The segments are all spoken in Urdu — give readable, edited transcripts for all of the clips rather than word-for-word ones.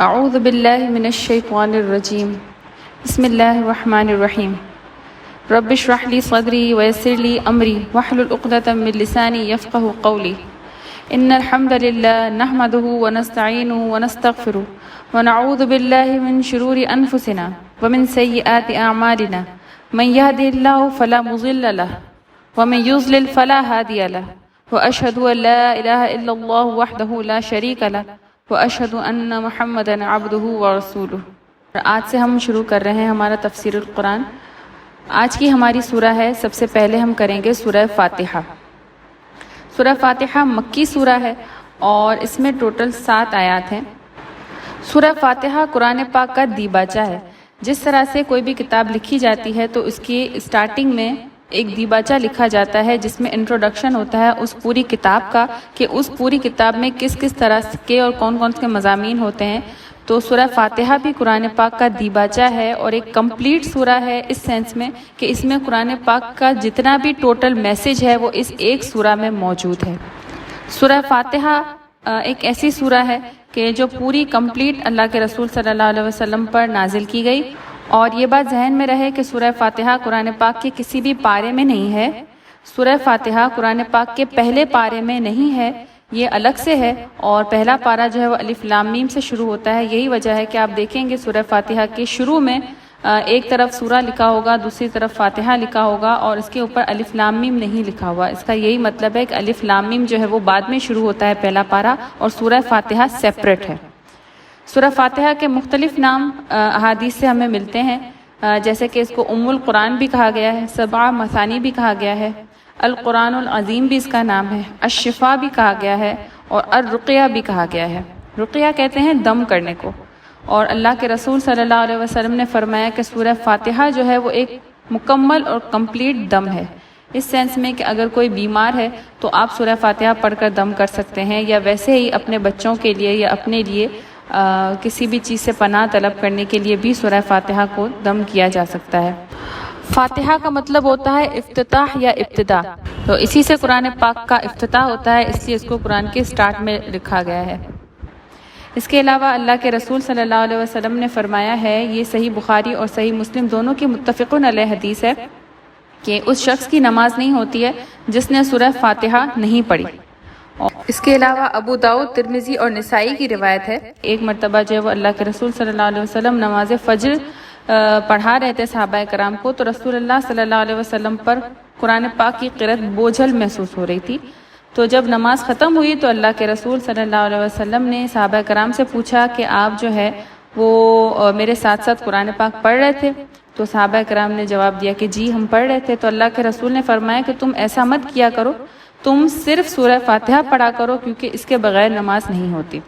اعوذ باللہ من الشیطان الرجیم بسم اللہ الرحمن الرحیم رب اشرح لی صدری ویسر لی امری واحلل عقدۃ من لسانی یفقهوا قولی ان الحمد للہ نحمده ونستعینه ونستغفره ونعوذ باللہ من شرور انفسنا ومن سیئات اعمالنا من يهده الله فلا مضل له ومن يضلل فلا هادي له واشهد ان لا اله الا الله وحده لا شريك له واشهد ان محمدا عبده ورسوله۔ آج سے ہم شروع کر رہے ہیں ہمارا تفسیر القرآن۔ آج کی ہماری سورہ ہے، سب سے پہلے ہم کریں گے سورہ فاتحہ۔ سورہ فاتحہ مکی سورہ ہے اور اس میں ٹوٹل 7 آیات ہیں۔ سورہ فاتحہ قرآن پاک کا دیباچہ ہے۔ جس طرح سے کوئی بھی کتاب لکھی جاتی ہے تو اس کی اسٹارٹنگ میں ایک دیباچہ لکھا جاتا ہے جس میں انٹروڈکشن ہوتا ہے اس پوری کتاب کا، کہ اس پوری کتاب میں کس کس طرح کے اور کون کون سے مضامین ہوتے ہیں۔ تو سورہ فاتحہ بھی قرآن پاک کا دیباچہ ہے اور ایک کمپلیٹ سورہ ہے اس سینس میں کہ اس میں قرآن پاک کا جتنا بھی ٹوٹل میسج ہے وہ اس ایک سورہ میں موجود ہے۔ سورہ فاتحہ ایک ایسی سورہ ہے کہ جو پوری کمپلیٹ اللہ کے رسول صلی اللہ علیہ وسلم پر نازل کی گئی، اور یہ بات ذہن میں رہے کہ سورہ فاتحہ قرآن پاک کے کسی بھی پارے میں نہیں ہے۔ سورہ فاتحہ قرآن پاک کے پہلے پارے میں نہیں ہے، یہ الگ سے ہے، اور پہلا پارہ جو ہے وہ الف لام میم سے شروع ہوتا ہے۔ یہی وجہ ہے کہ آپ دیکھیں گے سورہ فاتحہ کے شروع میں ایک طرف سورہ لکھا ہوگا، دوسری طرف فاتحہ لکھا ہوگا، اور اس کے اوپر الف لام میم نہیں لکھا ہوا۔ اس کا یہی مطلب ہے کہ الف لام میم جو ہے وہ بعد میں شروع ہوتا ہے پہلا پارہ، اور سورہ فاتحہ سیپریٹ ہے۔ سورہ فاتحہ کے مختلف نام احادیث سے ہمیں ملتے ہیں، جیسے کہ اس کو ام القرآن بھی کہا گیا ہے، سبع مثانی بھی کہا گیا ہے، القرآن العظیم بھی اس کا نام ہے، الشفا بھی کہا گیا ہے، اور الرقیہ بھی کہا گیا ہے۔ رقیہ کہتے ہیں دم کرنے کو، اور اللہ کے رسول صلی اللہ علیہ وسلم نے فرمایا کہ سورہ فاتحہ جو ہے وہ ایک مکمل اور کمپلیٹ دم ہے، اس سینس میں کہ اگر کوئی بیمار ہے تو آپ سورہ فاتحہ پڑھ کر دم کر سکتے ہیں، یا ویسے ہی اپنے بچوں کے لیے یا اپنے لیے کسی بھی چیز سے پناہ طلب کرنے کے لیے بھی سورہ فاتحہ کو دم کیا جا سکتا ہے۔ فاتحہ کا مطلب ہوتا ہے افتتاح یا ابتدا، تو اسی سے قرآن پاک کا افتتاح ہوتا ہے، اس لیے اس کو قرآن کے سٹارٹ میں رکھا گیا ہے۔ اس کے علاوہ اللہ کے رسول صلی اللہ علیہ وسلم نے فرمایا ہے، یہ صحیح بخاری اور صحیح مسلم دونوں کی متفقن علیہ حدیث ہے، کہ اس شخص کی نماز نہیں ہوتی ہے جس نے سورہ فاتحہ نہیں پڑھی۔ اس کے علاوہ ابو داؤد، ترمذی اور نسائی کی روایت ہے، ایک مرتبہ جو ہے وہ اللہ کے رسول صلی اللہ علیہ وسلم نماز فجر پڑھا رہے تھے صحابہ کرام کو، تو رسول اللہ صلی اللہ علیہ وسلم پر قرآن پاک کی قرأت بوجھل محسوس ہو رہی تھی۔ تو جب نماز ختم ہوئی تو اللہ کے رسول صلی اللہ علیہ وسلم نے صحابہ کرام سے پوچھا کہ آپ جو ہے وہ میرے ساتھ ساتھ قرآن پاک پڑھ رہے تھے؟ تو صحابہ کرام نے جواب دیا کہ جی ہم پڑھ رہے تھے۔ تو اللہ کے رسول نے فرمایا کہ تم ایسا مت کیا کرو، تم صرف سورہ فاتحہ پڑھا کرو، کیونکہ اس کے بغیر نماز نہیں ہوتی۔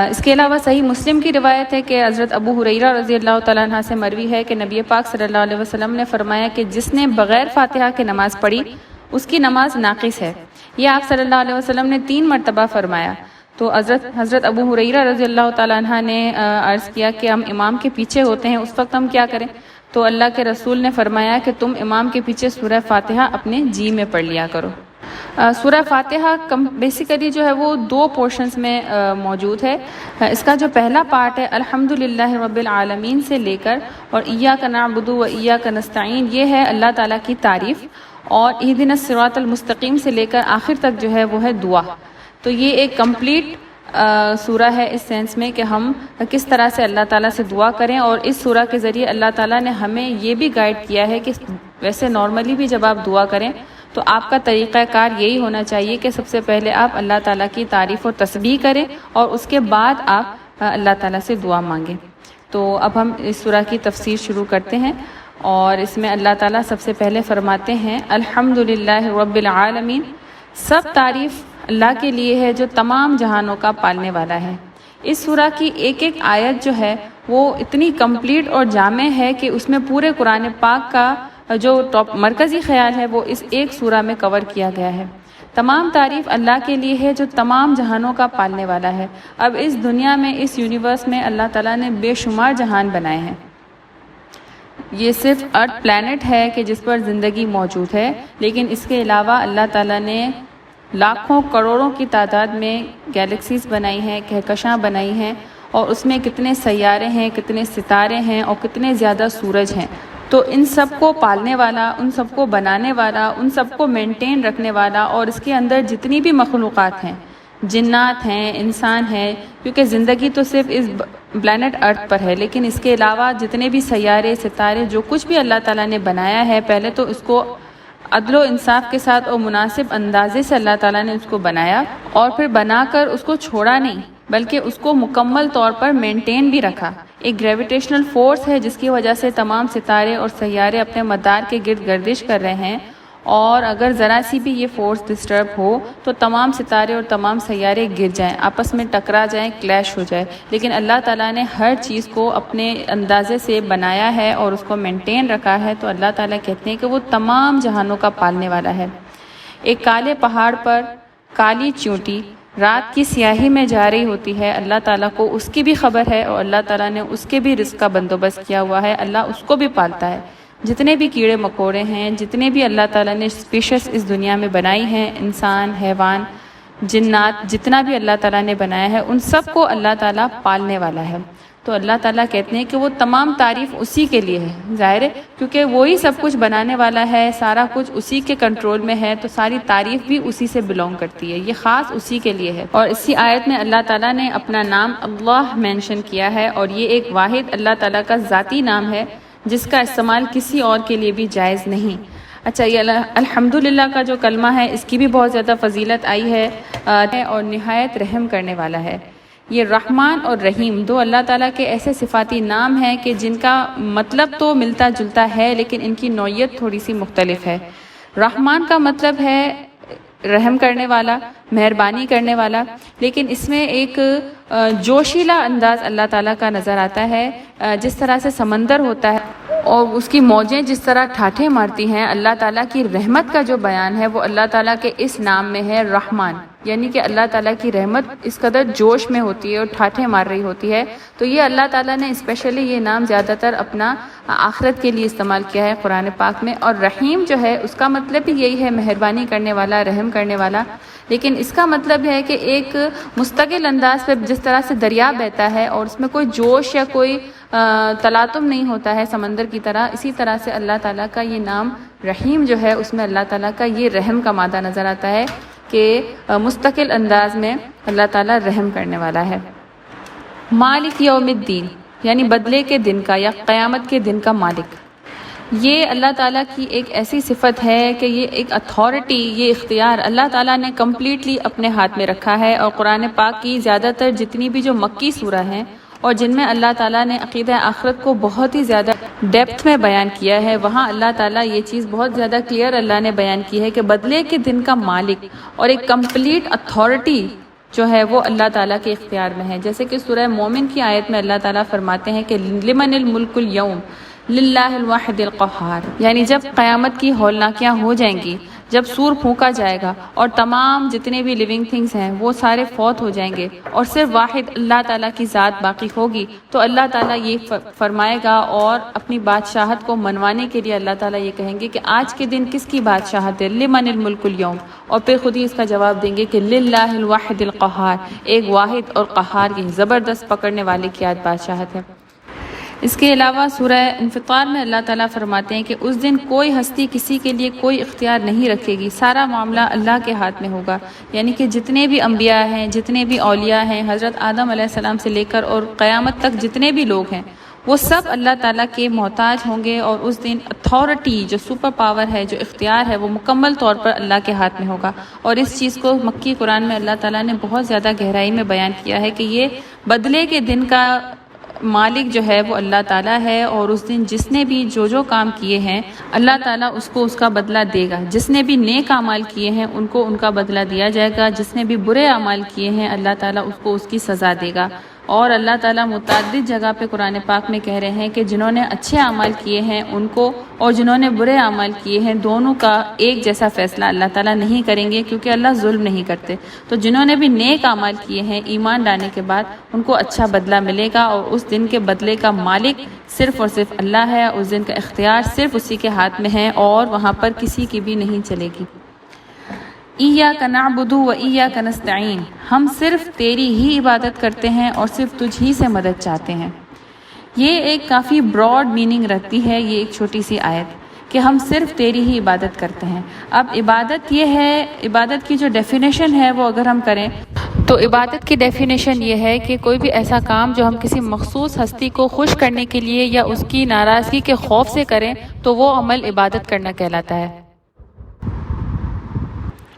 اس کے علاوہ صحیح مسلم کی روایت ہے کہ حضرت ابو ہریرہ رضی اللہ تعالیٰ عنہ سے مروی ہے کہ نبی پاک صلی اللہ علیہ وسلم نے فرمایا کہ جس نے بغیر فاتحہ کے نماز پڑھی اس کی نماز ناقص ہے۔ یہ آپ صلی اللہ علیہ وسلم نے 3 مرتبہ فرمایا۔ تو حضرت ابو ہریرہ رضی اللہ تعالیٰ عنہ نے عرض کیا کہ ہم امام کے پیچھے ہوتے ہیں، اس وقت ہم کیا کریں؟ تو اللہ کے رسول نے فرمایا کہ تم امام کے پیچھے سورہ فاتحہ اپنے جی میں پڑھ لیا کرو۔ سورہ فاتحہ بیسیکلی جو ہے وہ 2 پورشنز میں موجود ہے۔ اس کا جو پہلا پارٹ ہے الحمدللہ رب العالمین سے لے کر اور ایاک نعبد و ایاک نستعین، یہ ہے اللہ تعالیٰ کی تعریف، اور اہدنا الصراط المستقیم سے لے کر آخر تک جو ہے وہ ہے دعا۔ تو یہ ایک کمپلیٹ سورہ ہے اس سینس میں کہ ہم کس طرح سے اللہ تعالیٰ سے دعا کریں، اور اس سورہ کے ذریعے اللہ تعالیٰ نے ہمیں یہ بھی گائیڈ کیا ہے کہ ویسے نارملی بھی جب آپ دعا کریں تو آپ کا طریقہ کار یہی ہونا چاہیے کہ سب سے پہلے آپ اللہ تعالیٰ کی تعریف و تسبیح کریں، اور اس کے بعد آپ اللہ تعالیٰ سے دعا مانگیں۔ تو اب ہم اس سورہ کی تفسیر شروع کرتے ہیں، اور اس میں اللہ تعالیٰ سب سے پہلے فرماتے ہیں الحمدللہ رب العالمین، سب تعریف اللہ کے لیے ہے جو تمام جہانوں کا پالنے والا ہے۔ اس سورہ کی ایک ایک آیت جو ہے وہ اتنی کمپلیٹ اور جامع ہے کہ اس میں پورے قرآن پاک کا جو مرکزی خیال ہے وہ اس ایک سورہ میں کور کیا گیا ہے۔ تمام تعریف اللہ کے لیے ہے جو تمام جہانوں کا پالنے والا ہے۔ اب اس دنیا میں، اس یونیورس میں اللہ تعالیٰ نے بے شمار جہان بنائے ہیں، یہ صرف ارتھ پلانٹ ہے کہ جس پر زندگی موجود ہے، لیکن اس کے علاوہ اللہ تعالیٰ نے لاکھوں کروڑوں کی تعداد میں گیلیکسیز بنائی ہیں، کہکشاں بنائی ہیں، اور اس میں کتنے سیارے ہیں، کتنے ستارے ہیں اور کتنے زیادہ سورج ہیں، تو ان سب کو پالنے والا، ان سب کو بنانے والا، ان سب کو مینٹین رکھنے والا، اور اس کے اندر جتنی بھی مخلوقات ہیں، جنات ہیں، انسان ہیں، کیونکہ زندگی تو صرف اس پلانٹ ارتھ پر ہے، لیکن اس کے علاوہ جتنے بھی سیارے، ستارے، جو کچھ بھی اللہ تعالیٰ نے بنایا ہے، پہلے تو اس کو عدل و انصاف کے ساتھ اور مناسب اندازے سے اللہ تعالیٰ نے اس کو بنایا، اور پھر بنا کر اس کو چھوڑا نہیں، بلکہ اس کو مکمل طور پر مینٹین بھی رکھا۔ ایک گریویٹیشنل فورس ہے جس کی وجہ سے تمام ستارے اور سیارے اپنے مدار کے گرد گردش کر رہے ہیں، اور اگر ذرا سی بھی یہ فورس ڈسٹرب ہو تو تمام ستارے اور تمام سیارے گر جائیں، آپس میں ٹکرا جائیں، کلیش ہو جائے۔ لیکن اللہ تعالیٰ نے ہر چیز کو اپنے اندازے سے بنایا ہے اور اس کو مینٹین رکھا ہے، تو اللہ تعالیٰ کہتے ہیں کہ وہ تمام جہانوں کا پالنے والا ہے۔ ایک کالے پہاڑ پر کالی چیونٹی رات کی سیاہی میں جا رہی ہوتی ہے، اللہ تعالیٰ کو اس کی بھی خبر ہے، اور اللہ تعالیٰ نے اس کے بھی رزق کا بندوبست کیا ہوا ہے، اللہ اس کو بھی پالتا ہے۔ جتنے بھی کیڑے مکوڑے ہیں، جتنے بھی اللہ تعالیٰ نے اسپیشیز اس دنیا میں بنائی ہیں، انسان، حیوان، جنات، جتنا بھی اللہ تعالیٰ نے بنایا ہے، ان سب کو اللہ تعالیٰ پالنے والا ہے۔ تو اللہ تعالیٰ کہتے ہیں کہ وہ تمام تعریف اسی کے لیے ہے، ظاہر ہے کیونکہ وہی سب کچھ بنانے والا ہے، سارا کچھ اسی کے کنٹرول میں ہے، تو ساری تعریف بھی اسی سے بلونگ کرتی ہے، یہ خاص اسی کے لیے ہے۔ اور اسی آیت میں اللہ تعالیٰ نے اپنا نام اللہ مینشن کیا ہے، اور یہ ایک واحد اللہ تعالیٰ کا ذاتی نام ہے جس کا استعمال کسی اور کے لیے بھی جائز نہیں۔ اچھا، یہ الحمدللہ کا جو کلمہ ہے، اس کی بھی بہت زیادہ فضیلت آئی ہے، اور نہایت رحم کرنے والا ہے۔ یہ رحمان اور رحیم دو اللہ تعالیٰ کے ایسے صفاتی نام ہیں کہ جن کا مطلب تو ملتا جلتا ہے، لیکن ان کی نوعیت تھوڑی سی مختلف ہے۔ رحمان کا مطلب ہے رحم کرنے والا، مہربانی کرنے والا، لیکن اس میں ایک جوشیلا انداز اللہ تعالیٰ کا نظر آتا ہے، جس طرح سے سمندر ہوتا ہے اور اس کی موجیں جس طرح ٹھاٹھے مارتی ہیں، اللہ تعالیٰ کی رحمت کا جو بیان ہے وہ اللہ تعالیٰ کے اس نام میں ہے رحمان، یعنی کہ اللہ تعالیٰ کی رحمت اس قدر جوش میں ہوتی ہے اور ٹھاٹھے مار رہی ہوتی ہے۔ تو یہ اللہ تعالیٰ نے اسپیشلی یہ نام زیادہ تر اپنا آخرت کے لیے استعمال کیا ہے قرآن پاک میں۔ اور رحیم جو ہے اس کا مطلب بھی یہی ہے، مہربانی کرنے والا، رحم کرنے والا، لیکن اس کا مطلب ہے کہ ایک مستقل انداز پہ جس طرح سے دریا بہتا ہے اور اس میں کوئی جوش یا کوئی تلاطم نہیں ہوتا ہے سمندر کی طرح، اسی طرح سے اللہ تعالیٰ کا یہ نام رحیم جو ہے اس میں اللہ تعالیٰ کا یہ رحم کا مادہ نظر آتا ہے کہ مستقل انداز میں اللہ تعالیٰ رحم کرنے والا ہے۔ مالک یوم الدین، یعنی بدلے کے دن کا یا قیامت کے دن کا مالک، یہ اللہ تعالیٰ کی ایک ایسی صفت ہے کہ یہ ایک اتھارٹی، یہ اختیار اللہ تعالیٰ نے کمپلیٹلی اپنے ہاتھ میں رکھا ہے۔ اور قرآن پاک کی زیادہ تر جتنی بھی جو مکی سورہ ہیں اور جن میں اللہ تعالیٰ نے عقیدہ آخرت کو بہت ہی زیادہ ڈیپتھ میں بیان کیا ہے، وہاں اللہ تعالیٰ یہ چیز بہت زیادہ کلیئر اللہ نے بیان کی ہے کہ بدلے کے دن کا مالک اور ایک کمپلیٹ اتھارٹی جو ہے وہ اللہ تعالیٰ کے اختیار میں ہے۔ جیسے کہ سورہ مومن کی آیت میں اللہ تعالیٰ فرماتے ہیں کہ لمن الملک اليوم للہ الواحد القہار، یعنی جب قیامت کی ہولناکیاں ہو جائیں گی، جب سور پھونکا جائے گا اور تمام جتنے بھی لیونگ تھنگز ہیں وہ سارے فوت ہو جائیں گے اور صرف واحد اللہ تعالیٰ کی ذات باقی ہوگی، تو اللہ تعالیٰ یہ فرمائے گا اور اپنی بادشاہت کو منوانے کے لیے اللہ تعالیٰ یہ کہیں گے کہ آج کے دن کس کی بادشاہت ہے، لمن الملک اليوم، اور پھر خود ہی اس کا جواب دیں گے کہ للہ الواحد القہار، ایک واحد اور قہار کی زبردست پکڑنے والے کی آج بادشاہت ہے۔ اس کے علاوہ سورہ انفطار میں اللہ تعالیٰ فرماتے ہیں کہ اس دن کوئی ہستی کسی کے لیے کوئی اختیار نہیں رکھے گی، سارا معاملہ اللہ کے ہاتھ میں ہوگا، یعنی کہ جتنے بھی انبیاء ہیں، جتنے بھی اولیاء ہیں، حضرت آدم علیہ السلام سے لے کر اور قیامت تک جتنے بھی لوگ ہیں، وہ سب اللہ تعالیٰ کے محتاج ہوں گے، اور اس دن اتھارٹی جو سپر پاور ہے، جو اختیار ہے، وہ مکمل طور پر اللہ کے ہاتھ میں ہوگا۔ اور اس چیز کو مکی قرآن میں اللہ تعالیٰ نے بہت زیادہ گہرائی میں بیان کیا ہے کہ یہ بدلے کے دن کا مالک جو ہے وہ اللہ تعالیٰ ہے، اور اس دن جس نے بھی جو کام کیے ہیں اللہ تعالیٰ اس کو اس کا بدلہ دے گا، جس نے بھی نیک اعمال کیے ہیں ان کو ان کا بدلہ دیا جائے گا، جس نے بھی برے اعمال کیے ہیں اللہ تعالیٰ اس کو اس کی سزا دے گا۔ اور اللہ تعالیٰ متعدد جگہ پہ قرآن پاک میں کہہ رہے ہیں کہ جنہوں نے اچھے اعمال کیے ہیں ان کو اور جنہوں نے برے اعمال کیے ہیں دونوں کا ایک جیسا فیصلہ اللہ تعالیٰ نہیں کریں گے، کیونکہ اللہ ظلم نہیں کرتے۔ تو جنہوں نے بھی نیک اعمال کیے ہیں ایمان لانے کے بعد ان کو اچھا بدلہ ملے گا، اور اس دن کے بدلے کا مالک صرف اور صرف اللہ ہے، اس دن کا اختیار صرف اسی کے ہاتھ میں ہے اور وہاں پر کسی کی بھی نہیں چلے گی۔ ایاک نعبد و ایاک نستعین، ہم صرف تیری ہی عبادت کرتے ہیں اور صرف تجھ ہی سے مدد چاہتے ہیں۔ یہ ایک کافی براڈ میننگ رکھتی ہے یہ ایک چھوٹی سی آیت کہ ہم صرف تیری ہی عبادت کرتے ہیں۔ اب عبادت یہ ہے، عبادت کی جو ڈیفینیشن ہے وہ اگر ہم کریں تو عبادت کی ڈیفینیشن یہ ہے کہ کوئی بھی ایسا کام جو ہم کسی مخصوص ہستی کو خوش کرنے کے لیے یا اس کی ناراضگی کے خوف سے کریں تو وہ عمل عبادت کرنا کہلاتا ہے،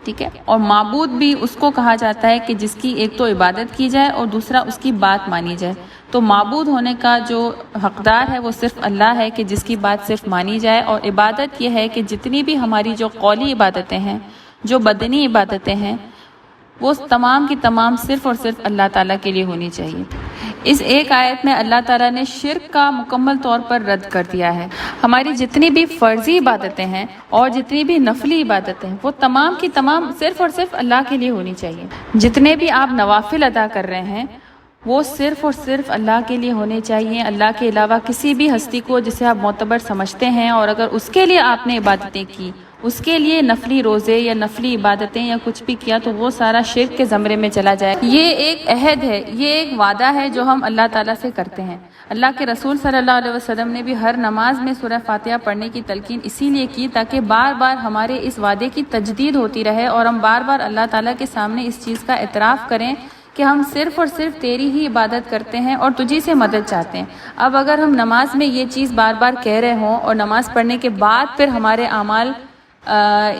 ٹھیک ہے۔ اور معبود بھی اس کو کہا جاتا ہے کہ جس کی ایک تو عبادت کی جائے اور دوسرا اس کی بات مانی جائے۔ تو معبود ہونے کا جو حقدار ہے وہ صرف اللہ ہے کہ جس کی بات صرف مانی جائے، اور عبادت یہ ہے کہ جتنی بھی ہماری جو قولی عبادتیں ہیں، جو بدنی عبادتیں ہیں، وہ تمام کی تمام صرف اور صرف اللہ تعالیٰ کے لیے ہونی چاہیے۔ اس ایک آیت میں اللہ تعالیٰ نے شرک کا مکمل طور پر رد کر دیا ہے۔ ہماری جتنی بھی فرضی عبادتیں ہیں اور جتنی بھی نفلی عبادتیں ہیں وہ تمام کی تمام صرف اور صرف اللہ کے لیے ہونی چاہیے۔ جتنے بھی آپ نوافل ادا کر رہے ہیں وہ صرف اور صرف اللہ کے لیے ہونے چاہیے، اللہ کے علاوہ کسی بھی ہستی کو جسے آپ معتبر سمجھتے ہیں، اور اگر اس کے لیے آپ نے عبادتیں کی، اس کے لیے نفلی روزے یا نفلی عبادتیں یا کچھ بھی کیا تو وہ سارا شرک کے زمرے میں چلا جائے۔ یہ ایک عہد ہے، یہ ایک وعدہ ہے جو ہم اللہ تعالیٰ سے کرتے ہیں۔ اللہ کے رسول صلی اللہ علیہ وسلم نے بھی ہر نماز میں سورہ فاتحہ پڑھنے کی تلقین اسی لیے کی تاکہ بار بار ہمارے اس وعدے کی تجدید ہوتی رہے اور ہم بار بار اللہ تعالیٰ کے سامنے اس چیز کا اعتراف کریں کہ ہم صرف اور صرف تیری ہی عبادت کرتے ہیں اور تجھی سے مدد چاہتے ہیں۔ اب اگر ہم نماز میں یہ چیز بار بار کہہ رہے ہوں اور نماز پڑھنے کے بعد پھر ہمارے اعمال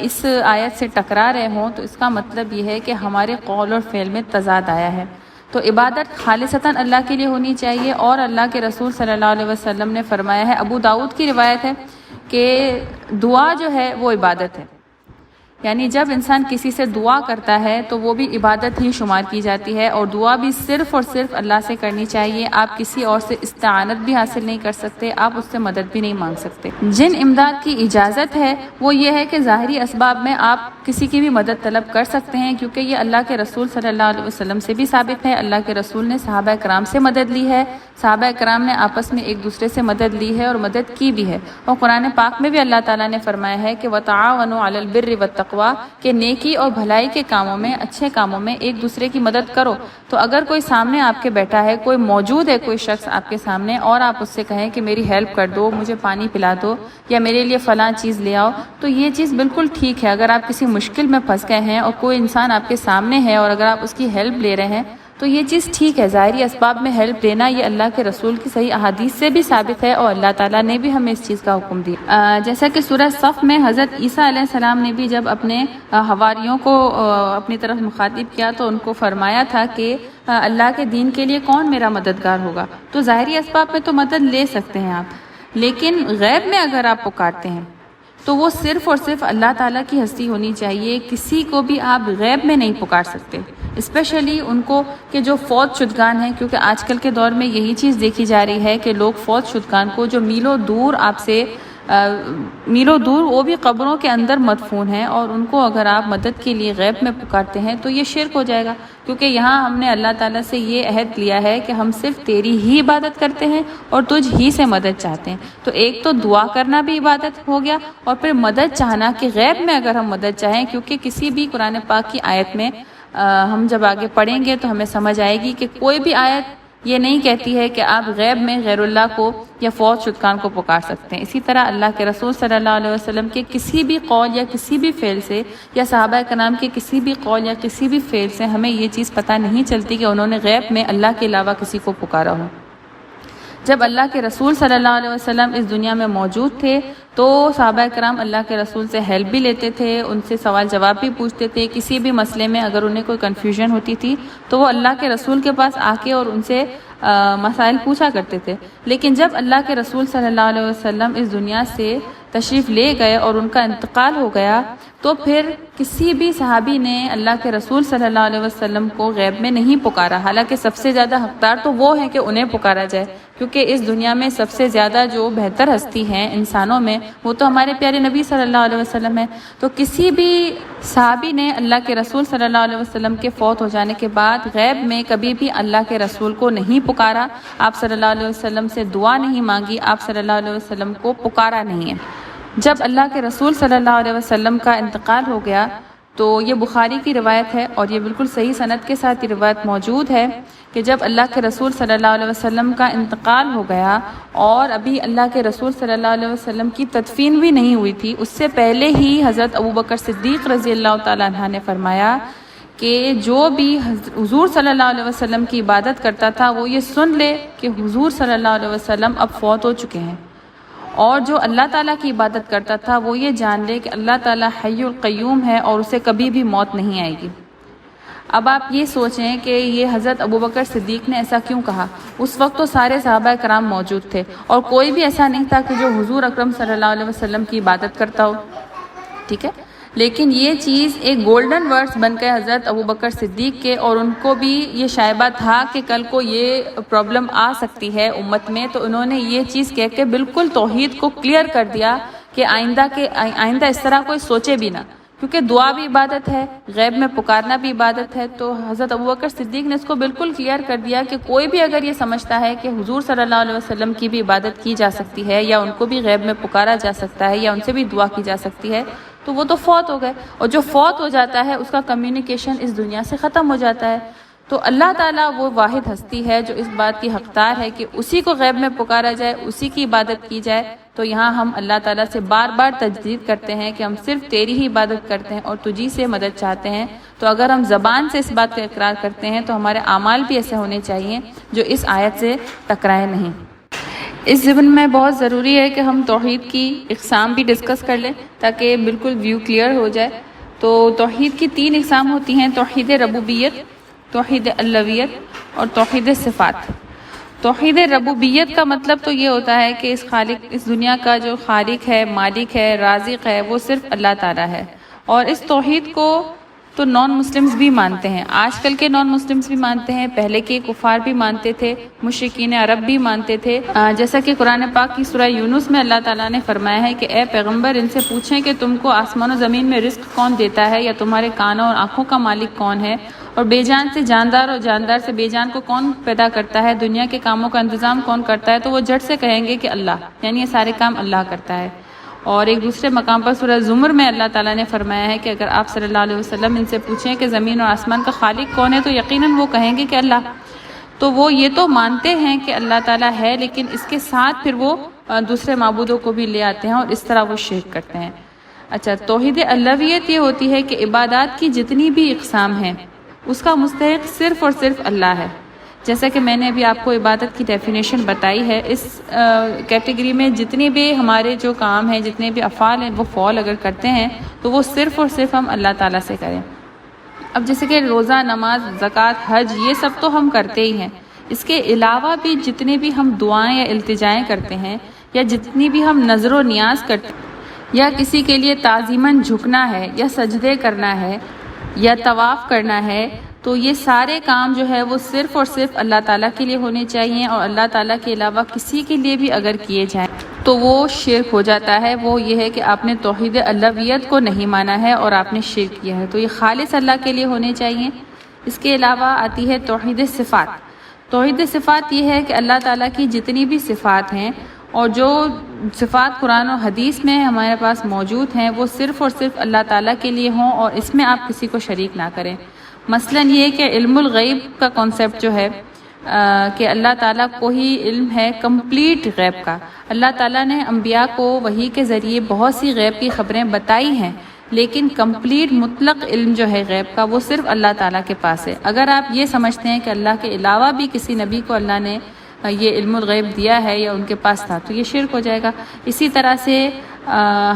اس آیت سے ٹکرا رہے ہوں تو اس کا مطلب یہ ہے کہ ہمارے قول اور فعل میں تضاد آیا ہے۔ تو عبادت خالصتاً اللہ کے لیے ہونی چاہیے، اور اللہ کے رسول صلی اللہ علیہ وسلم نے فرمایا ہے، ابو داؤد کی روایت ہے کہ دعا جو ہے وہ عبادت ہے، یعنی جب انسان کسی سے دعا کرتا ہے تو وہ بھی عبادت ہی شمار کی جاتی ہے، اور دعا بھی صرف اور صرف اللہ سے کرنی چاہیے۔ آپ کسی اور سے استعانت بھی حاصل نہیں کر سکتے، آپ اس سے مدد بھی نہیں مانگ سکتے۔ جن امداد کی اجازت ہے وہ یہ ہے کہ ظاہری اسباب میں آپ کسی کی بھی مدد طلب کر سکتے ہیں، کیونکہ یہ اللہ کے رسول صلی اللہ علیہ وسلم سے بھی ثابت ہے۔ اللہ کے رسول نے صحابہ کرام سے مدد لی ہے، صحابہ کرام نے آپس میں ایک دوسرے سے مدد لی ہے اور مدد کی بھی ہے، اور قرآن پاک میں بھی اللہ تعالیٰ نے فرمایا ہے کہ وَتَعَاوَنُوا عَلَى الْبِرِّ وَالتَّقْوَىٰ، کہ نیکی اور بھلائی کے کاموں میں، اچھے کاموں میں ایک دوسرے کی مدد کرو۔ تو اگر کوئی سامنے آپ کے بیٹھا ہے، کوئی موجود ہے، کوئی شخص آپ کے سامنے، اور آپ اس سے کہیں کہ میری ہیلپ کر دو، مجھے پانی پلا دو یا میرے لیے فلاں چیز لے آؤ، تو یہ چیز بالکل ٹھیک ہے۔ اگر آپ کسی مشکل میں پھنس گئے ہیں اور کوئی انسان آپ کے سامنے ہے اور اگر آپ اس کی ہیلپ لے رہے ہیں تو یہ چیز ٹھیک ہے۔ ظاہری اسباب میں ہیلپ دینا یہ اللہ کے رسول کی صحیح احادیث سے بھی ثابت ہے، اور اللہ تعالیٰ نے بھی ہمیں اس چیز کا حکم دیا۔ جیسا کہ سورہ صف میں حضرت عیسیٰ علیہ السلام نے بھی جب اپنے حواریوں کو اپنی طرف مخاطب کیا تو ان کو فرمایا تھا کہ اللہ کے دین کے لیے کون میرا مددگار ہوگا۔ تو ظاہری اسباب میں تو مدد لے سکتے ہیں آپ، لیکن غیب میں اگر آپ پکارتے ہیں تو وہ صرف اور صرف اللہ تعالیٰ کی ہستی ہونی چاہیے۔ کسی کو بھی آپ غیب میں نہیں پکار سکتے، اسپیشلی ان کو کہ جو فوت شدگان ہیں، کیونکہ آج کل کے دور میں یہی چیز دیکھی جا رہی ہے کہ لوگ فوت شدگان کو جو میلوں دور آپ سے میلوں دور وہ بھی قبروں کے اندر مدفون ہیں، اور ان کو اگر آپ مدد کے لیے غیب میں پکارتے ہیں تو یہ شرک ہو جائے گا، کیونکہ یہاں ہم نے اللہ تعالیٰ سے یہ عہد لیا ہے کہ ہم صرف تیری ہی عبادت کرتے ہیں اور تجھ ہی سے مدد چاہتے ہیں۔ تو ایک تو دعا کرنا بھی عبادت ہو گیا، اور پھر مدد چاہنا کہ غیب میں اگر ہم مدد چاہیں، کیونکہ کسی بھی قرآن پاک کی آیت میں ہم جب آگے پڑھیں گے تو ہمیں سمجھ آئے گی کہ کوئی بھی آیت یہ نہیں کہتی ہے کہ آپ غیب میں غیر اللہ کو یا فوت شدگان کو پکار سکتے ہیں۔ اسی طرح اللہ کے رسول صلی اللہ علیہ وسلم کے کسی بھی قول یا کسی بھی فعل سے، یا صحابہ کرام کے کسی بھی قول یا کسی بھی فعل سے ہمیں یہ چیز پتہ نہیں چلتی کہ انہوں نے غیب میں اللہ کے علاوہ کسی کو پکارا ہو۔ جب اللہ کے رسول صلی اللہ علیہ وسلم اس دنیا میں موجود تھے تو صحابہ کرام اللہ کے رسول سے ہیلپ بھی لیتے تھے، ان سے سوال جواب بھی پوچھتے تھے، کسی بھی مسئلے میں اگر انہیں کوئی کنفیوژن ہوتی تھی تو وہ اللہ کے رسول کے پاس آ کے اور ان سے مسائل پوچھا کرتے تھے۔ لیکن جب اللہ کے رسول صلی اللہ علیہ وسلم اس دنیا سے تشریف لے گئے اور ان کا انتقال ہو گیا تو پھر کسی بھی صحابی نے اللہ کے رسول صلی اللہ علیہ وسلم کو غیب میں نہیں پکارا، حالانکہ سب سے زیادہ حقدار تو وہ ہیں کہ انہیں پکارا جائے، کیونکہ اس دنیا میں سب سے زیادہ جو بہتر ہستی ہیں انسانوں میں وہ تو ہمارے پیارے نبی صلی اللہ علیہ وسلم ہیں۔ تو کسی بھی صحابی نے اللہ کے رسول صلی اللہ علیہ وسلم کے فوت ہو جانے کے بعد غیب میں کبھی بھی اللہ کے رسول کو نہیں پکارا، آپ صلی اللہ علیہ وسلم سے دعا نہیں مانگی، آپ صلی اللہ علیہ وسلم کو پکارا نہیں ہے۔ جب اللہ کے رسول صلی اللہ علیہ وسلم کا انتقال ہو گیا تو یہ بخاری کی روایت ہے اور یہ بالکل صحیح سند کے ساتھ یہ روایت موجود ہے کہ جب اللہ کے رسول صلی اللہ علیہ وسلم کا انتقال ہو گیا اور ابھی اللہ کے رسول صلی اللہ علیہ وسلم کی تدفین بھی نہیں ہوئی تھی، اس سے پہلے ہی حضرت ابوبکر صدیق رضی اللہ تعالیٰ عنہ نے فرمایا کہ جو بھی حضور صلی اللہ علیہ وسلم کی عبادت کرتا تھا وہ یہ سن لے کہ حضور صلی اللہ علیہ وسلم اب فوت ہو چکے ہیں، اور جو اللہ تعالیٰ کی عبادت کرتا تھا وہ یہ جان لے کہ اللہ تعالیٰ حی القیوم ہے اور اسے کبھی بھی موت نہیں آئے گی۔ اب آپ یہ سوچیں کہ یہ حضرت ابوبکر صدیق نے ایسا کیوں کہا؟ اس وقت تو سارے صحابہ کرام موجود تھے اور کوئی بھی ایسا نہیں تھا کہ جو حضور اکرم صلی اللہ علیہ وسلم کی عبادت کرتا ہو، ٹھیک ہے، لیکن یہ چیز ایک گولڈن ورڈز بن گئے حضرت ابوبکر صدیق کے، اور ان کو بھی یہ شائبہ تھا کہ کل کو یہ پرابلم آ سکتی ہے امت میں، تو انہوں نے یہ چیز کہہ کے بالکل توحید کو کلیئر کر دیا کہ آئندہ اس طرح کوئی سوچے بھی نہ، کیونکہ دعا بھی عبادت ہے، غیب میں پکارنا بھی عبادت ہے۔ تو حضرت ابوبکر صدیق نے اس کو بالکل کلیئر کر دیا کہ کوئی بھی اگر یہ سمجھتا ہے کہ حضور صلی اللہ علیہ وسلم کی بھی عبادت کی جا سکتی ہے یا ان کو بھی غیب میں پکارا جا سکتا ہے یا ان سے بھی دعا کی جا سکتی ہے، تو وہ تو فوت ہو گئے، اور جو فوت ہو جاتا ہے اس کا کمیونیکیشن اس دنیا سے ختم ہو جاتا ہے۔ تو اللہ تعالیٰ وہ واحد ہستی ہے جو اس بات کی حقدار ہے کہ اسی کو غیب میں پکارا جائے، اسی کی عبادت کی جائے۔ تو یہاں ہم اللہ تعالیٰ سے بار بار تجدید کرتے ہیں کہ ہم صرف تیری ہی عبادت کرتے ہیں اور تجھی سے مدد چاہتے ہیں۔ تو اگر ہم زبان سے اس بات کا اقرار کرتے ہیں تو ہمارے اعمال بھی ایسے ہونے چاہیے جو اس آیت سے ٹکرائے نہیں۔ اس ضمن میں بہت ضروری ہے کہ ہم توحید کی اقسام بھی ڈسکس کر لیں تاکہ بالکل ویو کلیئر ہو جائے۔ تو توحید کی 3 اقسام ہوتی ہیں: توحید ربوبیت، توحید الوہیت اور توحید صفات۔ توحید ربوبیت کا مطلب تو یہ ہوتا ہے کہ اس دنیا کا جو خالق ہے، مالک ہے، رازق ہے، وہ صرف اللہ تعالیٰ ہے، اور اس توحید کو تو نان مسلمز بھی مانتے ہیں، آج کل کے نان مسلمز بھی مانتے ہیں، پہلے کے کفار بھی مانتے تھے، مشرکین عرب بھی مانتے تھے۔ جیسا کہ قرآن پاک کی سورہ یونس میں اللہ تعالیٰ نے فرمایا ہے کہ اے پیغمبر ان سے پوچھیں کہ تم کو آسمان و زمین میں رزق کون دیتا ہے، یا تمہارے کانوں اور آنکھوں کا مالک کون ہے، اور بے جان سے جاندار اور جاندار سے بے جان کو کون پیدا کرتا ہے، دنیا کے کاموں کا انتظام کون کرتا ہے، تو وہ جھٹ سے کہیں گے کہ اللہ، یعنی یہ سارے کام اللہ کرتا ہے۔ اور ایک دوسرے مقام پر سورہ زمر میں اللہ تعالیٰ نے فرمایا ہے کہ اگر آپ صلی اللہ علیہ وسلم ان سے پوچھیں کہ زمین اور آسمان کا خالق کون ہے تو یقیناً وہ کہیں گے کہ اللہ۔ تو وہ یہ تو مانتے ہیں کہ اللہ تعالیٰ ہے، لیکن اس کے ساتھ پھر وہ دوسرے معبودوں کو بھی لے آتے ہیں اور اس طرح وہ شرک کرتے ہیں۔ اچھا، توحید الوہیت یہ ہوتی ہے کہ عبادات کی جتنی بھی اقسام ہیں اس کا مستحق صرف اور صرف اللہ ہے۔ جیسا کہ میں نے ابھی آپ کو عبادت کی ڈیفینیشن بتائی ہے، اس کیٹیگری میں جتنے بھی ہمارے جو کام ہیں، جتنے بھی افعال ہیں، وہ فعل اگر کرتے ہیں تو وہ صرف اور صرف ہم اللہ تعالیٰ سے کریں۔ اب جیسے کہ روزہ، نماز، زکوٰۃ، حج، یہ سب تو ہم کرتے ہی ہیں، اس کے علاوہ بھی جتنے بھی ہم دعائیں یا التجائیں کرتے ہیں، یا جتنی بھی ہم نظر و نیاز کرتے ہیں، یا کسی کے لیے تعظیماً جھکنا ہے، یا سجدے کرنا ہے، یا طواف کرنا ہے، تو یہ سارے کام جو ہے وہ صرف اور صرف اللہ تعالیٰ کے لیے ہونے چاہیے، اور اللہ تعالیٰ کے علاوہ کسی کے لیے بھی اگر کیے جائیں تو وہ شرک ہو جاتا ہے۔ وہ یہ ہے کہ آپ نے توحید الوہیت کو نہیں مانا ہے اور آپ نے شرک کیا ہے، تو یہ خالص اللہ کے لیے ہونے چاہیے۔ اس کے علاوہ آتی ہے توحید صفات۔ توحید صفات یہ ہے کہ اللہ تعالیٰ کی جتنی بھی صفات ہیں اور جو صفات قرآن و حدیث میں ہمارے پاس موجود ہیں وہ صرف اور صرف اللہ تعالیٰ کے لیے ہوں اور اس میں آپ کسی کو شریک نہ کریں۔ مثلاً یہ کہ علم الغیب کا کانسیپٹ جو ہے کہ اللہ تعالیٰ کو ہی علم ہے کمپلیٹ غیب کا۔ اللہ تعالیٰ نے انبیاء کو وحی کے ذریعے بہت سی غیب کی خبریں بتائی ہیں، لیکن کمپلیٹ مطلق علم جو ہے غیب کا وہ صرف اللہ تعالیٰ کے پاس ہے۔ اگر آپ یہ سمجھتے ہیں کہ اللہ کے علاوہ بھی کسی نبی کو اللہ نے یہ علم الغیب دیا ہے یا ان کے پاس تھا تو یہ شرک ہو جائے گا۔ اسی طرح سے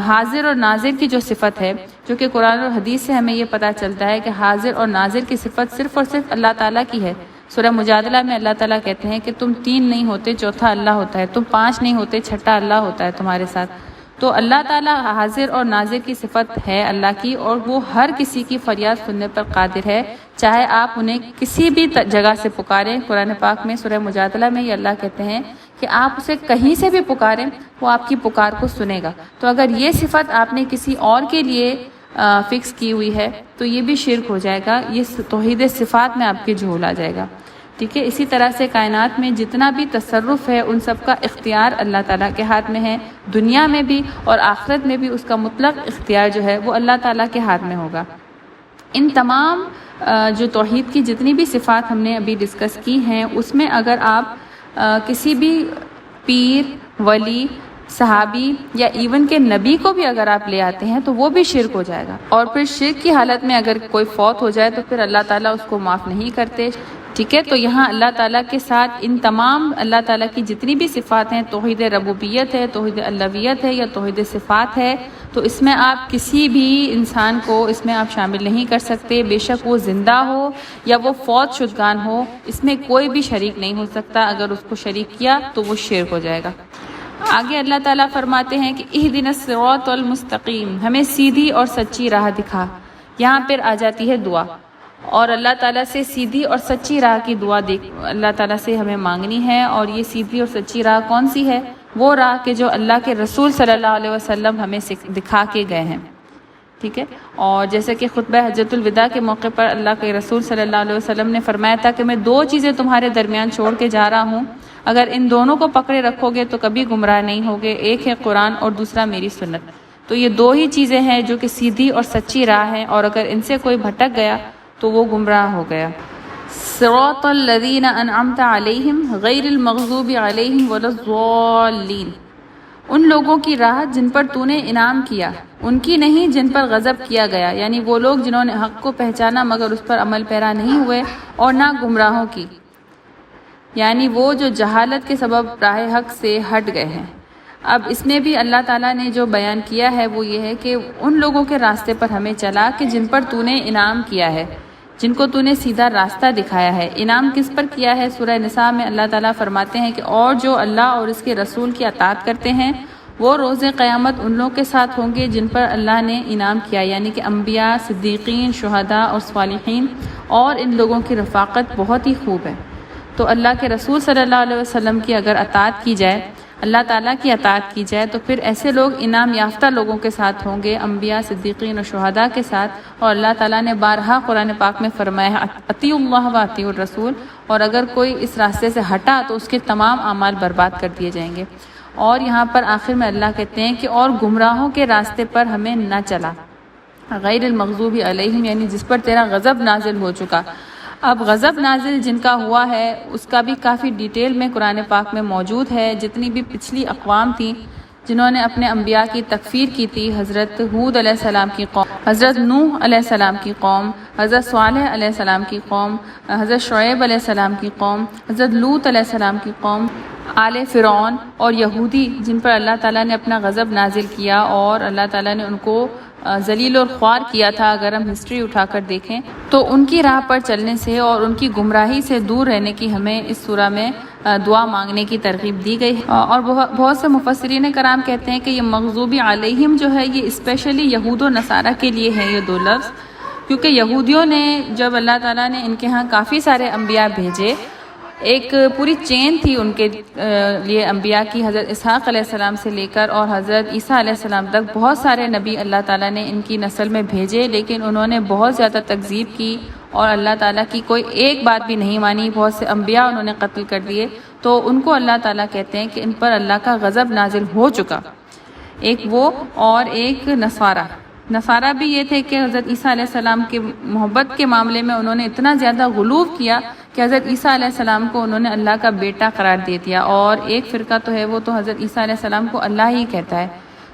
حاضر اور ناظر کی جو صفت ہے، جو کہ قرآن اور حدیث سے ہمیں یہ پتہ چلتا ہے کہ حاضر اور ناظر کی صفت صرف اور صرف اللہ تعالیٰ کی ہے۔ سورہ مجادلہ میں اللہ تعالیٰ کہتے ہیں کہ تم 3 نہیں ہوتے، چوتھا اللہ ہوتا ہے، تم 5 نہیں ہوتے، چھٹا اللہ ہوتا ہے تمہارے ساتھ۔ تو اللہ تعالیٰ حاضر اور ناظر کی صفت ہے اللہ کی، اور وہ ہر کسی کی فریاد سننے پر قادر ہے، چاہے آپ انہیں کسی بھی جگہ سے پکاریں۔ قرآن پاک میں سورہ مجادلہ میں یہ اللہ کہتے ہیں کہ آپ اسے کہیں سے بھی پکاریں وہ آپ کی پکار کو سنے گا۔ تو اگر یہ صفت آپ نے کسی اور کے لیے فکس کی ہوئی ہے تو یہ بھی شرک ہو جائے گا، یہ توحید صفات میں آپ کے جھول آ جائے گا، ٹھیک ہے۔ اسی طرح سے کائنات میں جتنا بھی تصرف ہے ان سب کا اختیار اللہ تعالیٰ کے ہاتھ میں ہے، دنیا میں بھی اور آخرت میں بھی اس کا مطلق اختیار جو ہے وہ اللہ تعالیٰ کے ہاتھ میں ہوگا۔ ان تمام جو توحید کی جتنی بھی صفات ہم نے ابھی ڈسکس کی ہیں، اس میں اگر آپ کسی بھی پیر، ولی، صحابی یا ایون کہ نبی کو بھی اگر آپ لے آتے ہیں تو وہ بھی شرک ہو جائے گا، اور پھر شرک کی حالت میں اگر کوئی فوت ہو جائے تو پھر اللہ تعالیٰ اس کو معاف نہیں کرتے. ٹھیک ہے، تو یہاں اللہ تعالیٰ کے ساتھ ان تمام اللہ تعالیٰ کی جتنی بھی صفات ہیں، توحید ربوبیت ہے، توحید الوہیت ہے یا توحید صفات ہے، تو اس میں آپ کسی بھی انسان کو اس میں آپ شامل نہیں کر سکتے، بے شک وہ زندہ ہو یا وہ فوت شدگان ہو، اس میں کوئی بھی شریک نہیں ہو سکتا. اگر اس کو شریک کیا تو وہ شرک ہو جائے گا. آگے اللہ تعالیٰ فرماتے ہیں کہ اہدنا الصراط المستقیم، ہمیں سیدھی اور سچی راہ دکھا. یہاں پھر آ جاتی ہے دعا، اور اللہ تعالیٰ سے سیدھی اور سچی راہ کی دعا اللہ تعالیٰ سے ہمیں مانگنی ہے. اور یہ سیدھی اور سچی راہ کون سی ہے؟ وہ راہ کہ جو اللہ کے رسول صلی اللہ علیہ وسلم ہمیں دکھا کے گئے ہیں. ٹھیک ہے، اور جیسے کہ خطبہ حجۃ الوداع کے موقع پر اللہ کے رسول صلی اللہ علیہ وسلم نے فرمایا تھا کہ میں 2 چیزیں تمہارے درمیان چھوڑ کے جا رہا ہوں، اگر ان دونوں کو پکڑے رکھو گے تو کبھی گمراہ نہیں ہوگے. ایک ہے قرآن اور دوسرا میری سنت. تو یہ 2 ہی چیزیں ہیں جو کہ سیدھی اور سچی راہ ہیں، اور اگر ان سے کوئی بھٹک گیا تو وہ گمراہ ہو گیا. صراط الذین انعمت علیہم غیر المغضوب علیہم ولا الضالین، ان لوگوں کی راہ جن پر تو نے انعام کیا، ان کی نہیں جن پر غضب کیا گیا، یعنی وہ لوگ جنہوں نے حق کو پہچانا مگر اس پر عمل پیرا نہیں ہوئے، اور نہ گمراہوں کی، یعنی وہ جو جہالت کے سبب راہ حق سے ہٹ گئے ہیں. اب اس میں بھی اللہ تعالیٰ نے جو بیان کیا ہے وہ یہ ہے کہ ان لوگوں کے راستے پر ہمیں چلا کہ جن پر تو نے انعام کیا ہے، جن کو تو نے سیدھا راستہ دکھایا ہے. انعام کس پر کیا ہے؟ سورہ نساء میں اللہ تعالیٰ فرماتے ہیں کہ اور جو اللہ اور اس کے رسول کی اطاعت کرتے ہیں وہ روز قیامت ان لوگوں کے ساتھ ہوں گے جن پر اللہ نے انعام کیا، یعنی کہ انبیاء، صدیقین، شہداء اور صالحین، اور ان لوگوں کی رفاقت بہت ہی خوب ہے. تو اللہ کے رسول صلی اللہ علیہ وسلم کی اگر اطاعت کی جائے، اللہ تعالیٰ کی اطاعت کی جائے، تو پھر ایسے لوگ انعام یافتہ لوگوں کے ساتھ ہوں گے، انبیاء، صدیقین اور شہداء کے ساتھ. اور اللہ تعالیٰ نے بارہا قرآن پاک میں فرمایا ہے اطیعوا اللہ و اطیعوا الرسول، اور اگر کوئی اس راستے سے ہٹا تو اس کے تمام اعمال برباد کر دیے جائیں گے. اور یہاں پر آخر میں اللہ کہتے ہیں کہ اور گمراہوں کے راستے پر ہمیں نہ چلا، غیر المغضوب علیہم، یعنی جس پر تیرا غضب نازل ہو چکا. اب غضب نازل جن کا ہوا ہے اس کا بھی کافی ڈیٹیل میں قرآن پاک میں موجود ہے. جتنی بھی پچھلی اقوام تھیں جنہوں نے اپنے انبیاء کی تکفیر کی تھی، حضرت ہود علیہ السلام کی قوم، حضرت نوح علیہ السلام کی قوم، حضرت صالح علیہ السلام کی قوم، حضرت شعیب علیہ السلام کی قوم، حضرت لوط علیہ السلام کی قوم، آل فرعون اور یہودی جن پر اللہ تعالیٰ نے اپنا غضب نازل کیا اور اللہ تعالیٰ نے ان کو ذلیل اور خوار کیا تھا. اگر ہم ہسٹری اٹھا کر دیکھیں تو ان کی راہ پر چلنے سے اور ان کی گمراہی سے دور رہنے کی ہمیں اس سورہ میں دعا مانگنے کی ترغیب دی گئی ہے. اور بہت سے مفسرین کرام کہتے ہیں کہ یہ مغضوبی علیہم جو ہے یہ اسپیشلی یہود و نصارہ کے لیے ہے یہ 2 لفظ، کیونکہ یہودیوں نے جب اللہ تعالیٰ نے ان کے ہاں کافی سارے انبیاء بھیجے، ایک پوری چین تھی ان کے لیے انبیاء کی، حضرت اسحاق علیہ السلام سے لے کر اور حضرت عیسیٰ علیہ السلام تک بہت سارے نبی اللہ تعالیٰ نے ان کی نسل میں بھیجے، لیکن انہوں نے بہت زیادہ تکذیب کی اور اللہ تعالیٰ کی کوئی ایک بات بھی نہیں مانی. بہت سے انبیاء انہوں نے قتل کر دیے، تو ان کو اللہ تعالیٰ کہتے ہیں کہ ان پر اللہ کا غضب نازل ہو چکا. ایک وہ اور ایک نصارہ بھی یہ تھے کہ حضرت عیسیٰ علیہ السلام کے محبت کے معاملے میں انہوں نے اتنا زیادہ غلو کیا کہ حضرت عیسیٰ علیہ السلام کو انہوں نے اللہ کا بیٹا قرار دے دیا. اور ایک فرقہ تو ہے وہ تو حضرت عیسیٰ علیہ السلام کو اللہ ہی کہتا ہے.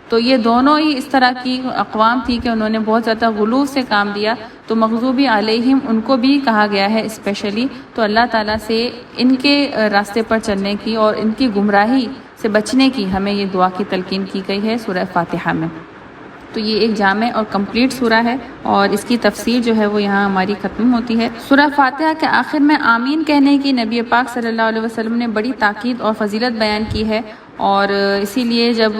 تو یہ دونوں ہی اس طرح کی اقوام تھی کہ انہوں نے بہت زیادہ غلو سے کام دیا. تو مغضوبی علیہم ان کو بھی کہا گیا ہے اسپیشلی. تو اللہ تعالیٰ سے ان کے راستے پر چلنے کی اور ان کی گمراہی سے بچنے کی ہمیں یہ دعا کی تلقین کی گئی ہے سورہ فاتحہ میں. تو یہ ایک جامع اور کمپلیٹ سورہ ہے اور اس کی تفسیر جو ہے وہ یہاں ہماری ختم ہوتی ہے. سورہ فاتحہ کے آخر میں آمین کہنے کی نبی پاک صلی اللہ علیہ وسلم نے بڑی تاکید اور فضیلت بیان کی ہے، اور اسی لیے جب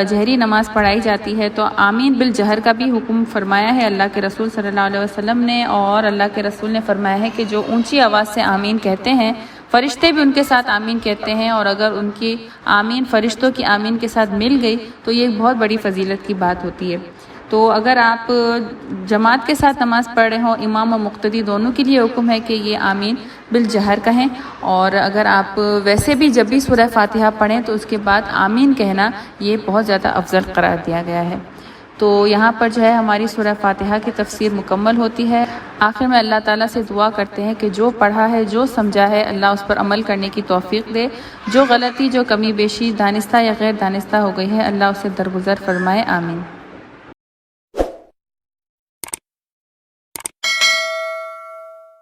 جہری نماز پڑھائی جاتی ہے تو آمین بالجہر کا بھی حکم فرمایا ہے اللہ کے رسول صلی اللہ علیہ وسلم نے. اور اللہ کے رسول نے فرمایا ہے کہ جو اونچی آواز سے آمین کہتے ہیں فرشتے بھی ان کے ساتھ آمین کہتے ہیں، اور اگر ان کی آمین فرشتوں کی آمین کے ساتھ مل گئی تو یہ بہت بڑی فضیلت کی بات ہوتی ہے. تو اگر آپ جماعت کے ساتھ نماز پڑھ رہے ہوں، امام و مقتدی دونوں کے لیے حکم ہے کہ یہ آمین بالجہر کہیں، اور اگر آپ ویسے بھی جب بھی سورہ فاتحہ پڑھیں تو اس کے بعد آمین کہنا یہ بہت زیادہ افضل قرار دیا گیا ہے. تو یہاں پر جو ہے ہماری سورہ فاتحہ کی تفسیر مکمل ہوتی ہے۔ آخر میں اللہ تعالیٰ سے دعا کرتے ہیں کہ جو پڑھا ہے، جو سمجھا ہے، اللہ اس پر عمل کرنے کی توفیق دے۔ جو غلطی، جو کمی بیشی دانستہ یا غیر دانستہ ہو گئی ہے، اللہ اسے درگزر فرمائے، آمین۔